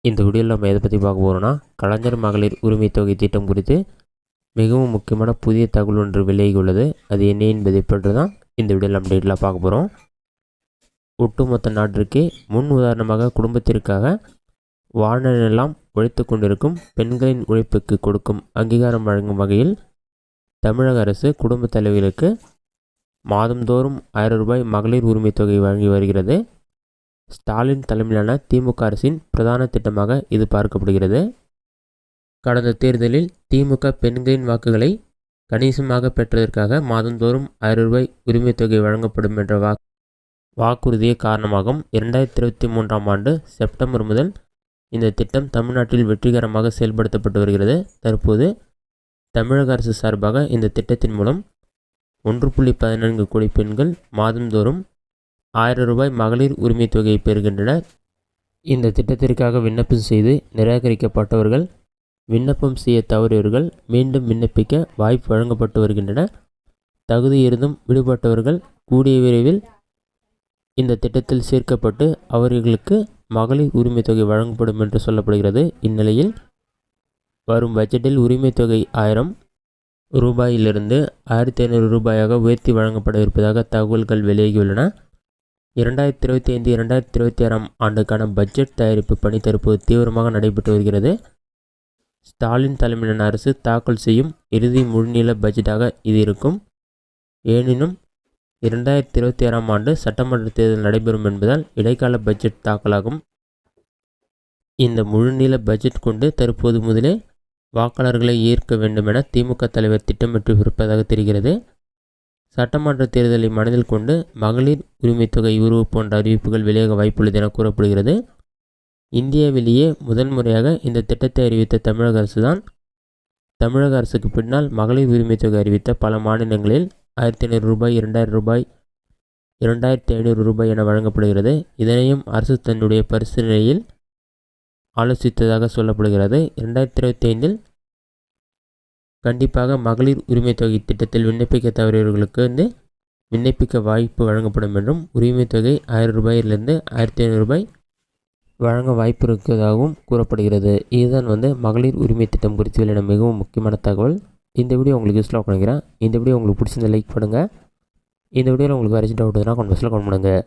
இந்த வீடியோவில் நம்ம எதை பற்றி பார்க்க போகிறோம்னா, கலைஞர் மகளிர் உரிமை தொகை திட்டம் குறித்து மிகவும் முக்கியமான புதிய தகவல் ஒன்று வெளியாகியுள்ளது. அது என்ன என்பதை பற்றி தான் இந்த வீடியோவில் நம்ம டீட்டெயிலாக பார்க்க போகிறோம். ஒட்டுமொத்த நாட்டிற்கே முன் உதாரணமாக குடும்பத்திற்காக வாழ்நாளெல்லாம் உழைத்து கொண்டிருக்கும் பெண்களின் உழைப்புக்கு கொடுக்கும் அங்கீகாரம் வழங்கும் வகையில் தமிழக அரசு குடும்ப தலைவிகளுக்கு மாதந்தோறும் 1000 ரூபாய் மகளிர் உரிமை தொகை வழங்கி வருகிறது. ஸ்டாலின் தலைமையிலான திமுக அரசின் பிரதான திட்டமாக இது பார்க்கப்படுகிறது. கடந்த தேர்தலில் திமுக பெண்களின் வாக்குகளை கணிசமாக பெற்றதற்காக மாதந்தோறும் 1000 ரூபாய் உரிமை தொகை வழங்கப்படும் என்ற வாக்குறுதியே காரணமாகும். 2023ஆம் ஆண்டு செப்டம்பர் முதல் இந்த திட்டம் தமிழ்நாட்டில் வெற்றிகரமாக செயல்படுத்தப்பட்டு வருகிறது. தற்போது தமிழக அரசு சார்பாக இந்த திட்டத்தின் மூலம் 1.14 கோடி பெண்கள் மாதந்தோறும் 1000 ரூபாய் மகளிர் உரிமை தொகையை பெறுகின்றனர். இந்த திட்டத்திற்காக விண்ணப்பம் செய்து நிராகரிக்கப்பட்டவர்கள், விண்ணப்பம் செய்ய தவறியவர்கள் மீண்டும் விண்ணப்பிக்க வாய்ப்பு வழங்கப்பட்டு வருகின்றன. தகுதி இருந்தும் விடுபட்டவர்கள் கூடிய விரைவில் இந்த திட்டத்தில் சேர்க்கப்பட்டு அவர்களுக்கு மகளிர் உரிமை தொகை வழங்கப்படும் என்று சொல்லப்படுகிறது. இந்நிலையில் வரும் பட்ஜெட்டில் உரிமை தொகை 1000 ரூபாயிலிருந்து 1500 ரூபாயாக உயர்த்தி வழங்கப்பட இருப்பதாக தகவல்கள் வெளியாகியுள்ளன. 2025-2026ஆம் ஆண்டுக்கான பட்ஜெட் தயாரிப்பு பணி தற்போது தீவிரமாக நடைபெற்று வருகிறது. ஸ்டாலின் தலைமையிலான அரசு தாக்கல் செய்யும் இறுதி முழுநீள பட்ஜெட்டாக இது இருக்கும். எனினும் 2026ஆம் ஆண்டு சட்டமன்ற தேர்தல் நடைபெறும் என்பதால் இடைக்கால பட்ஜெட் தாக்கலாகும். இந்த முழுநீள பட்ஜெட் கொண்டு தற்போது முதலே வாக்காளர்களை ஈர்க்க வேண்டும் என திமுக தலைவர் திட்டமிட்டு இருப்பதாக தெரிகிறது. சட்டமன்ற தேர்தலை மனதில் கொண்டு மகளிர் உரிமை தொகை உயர்வு போன்ற அறிவிப்புகள் வெளியாக வாய்ப்புள்ளது என கூறப்படுகிறது. இந்தியாவிலேயே முதல் முறையாக இந்த திட்டத்தை அறிவித்த தமிழக அரசு தான். தமிழக அரசுக்கு பின்னால் மகளிர் உரிமை தொகை அறிவித்த பல மாநிலங்களில் 1500 ரூபாய், 2000 ரூபாய், 2500 ரூபாய் என வழங்கப்படுகிறது. இதனையும் அரசு தன்னுடைய பரிசீலனையில் ஆலோசித்ததாக சொல்லப்படுகிறது. 2025இல் கண்டிப்பாக மகளிர் உரிமை தொகை திட்டத்தில் விண்ணப்பிக்க தவறியவர்களுக்கு விண்ணப்பிக்க வாய்ப்பு வழங்கப்படும் என்றும், உரிமை தொகை 1000 ரூபாயிலிருந்து 1500 ரூபாய் வழங்க வாய்ப்பு இருக்கிறதாகவும் கூறப்படுகிறது. இதுதான் மகளிர் உரிமை திட்டம் குறித்து வெளியான மிகவும் முக்கியமான தகவல். இந்த வீடியோ உங்களுக்கு யூஸ்ஃபுல்லாக பண்ணிக்கிறேன். இந்த வீடியோ உங்களுக்கு பிடிச்சிருந்த லைக் பண்ணுங்கள். இந்த வீடியோவில் உங்களுக்கு வேறு டவுட் இருந்தால் கமெண்ட் பாக்ஸில் கமெண்ட் பண்ணுங்கள்.